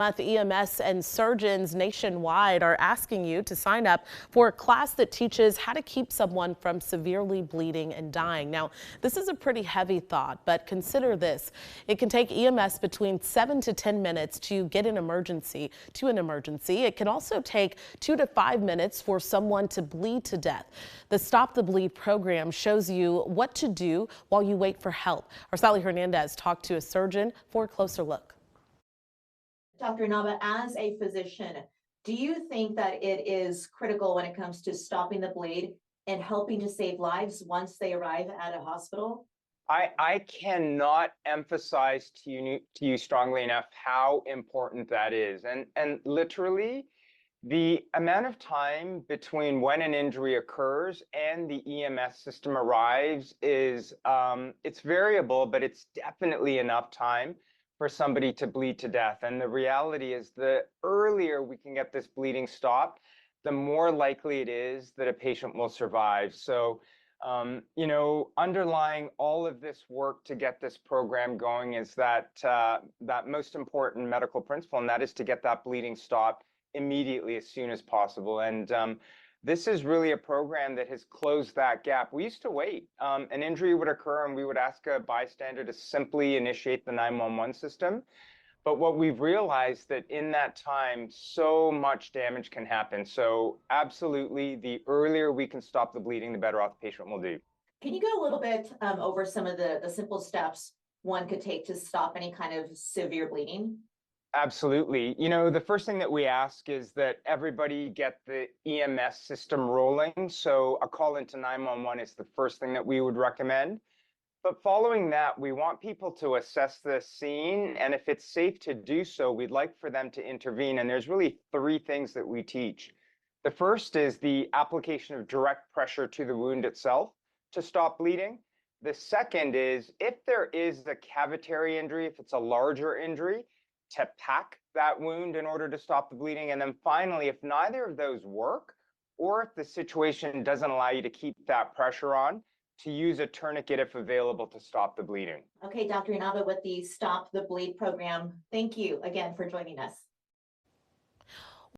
EMS and surgeons nationwide are asking you to sign up for a class that teaches how to keep someone from severely bleeding and dying. Now, this is a pretty heavy thought, but consider this. It can take EMS between 7 to 10 minutes to get an emergency. It can also take 2 to 5 minutes for someone to bleed to death. The Stop the Bleed program shows you what to do while you wait for help. Our Sally Hernandez talked to a surgeon for a closer look. Dr. Inaba, as a physician, do you think that it is critical when it comes to stopping the bleed and helping to save lives once they arrive at a hospital? I cannot emphasize to you strongly enough how important that is. And literally, the amount of time between when an injury occurs and the EMS system arrives is it's variable, but it's definitely enough time for somebody to bleed to death. And the reality is, the earlier we can get this bleeding stopped, the more likely it is that a patient will survive. So underlying all of this work to get this program going is that most important medical principle, and that is to get that bleeding stopped immediately as soon as possible. And this is really a program that has closed that gap. We used to wait. An injury would occur and we would ask a bystander to simply initiate the 911 system. But what we've realized that in that time, so much damage can happen. So absolutely, the earlier we can stop the bleeding, the better off the patient will do. Can you go a little bit over some of the simple steps one could take to stop any kind of severe bleeding? Absolutely. The first thing that we ask is that everybody get the EMS system rolling. So a call into 911 is the first thing that we would recommend. But following that, we want people to assess the scene, and if it's safe to do so, we'd like for them to intervene. And there's really three things that we teach. The first is the application of direct pressure to the wound itself to stop bleeding. The second is, if there is a cavitary injury, if it's a larger injury, to pack that wound in order to stop the bleeding. And then finally, if neither of those work, or if the situation doesn't allow you to keep that pressure on, to use a tourniquet if available to stop the bleeding. Okay, Dr. Inaba, with the Stop the Bleed program, thank you again for joining us.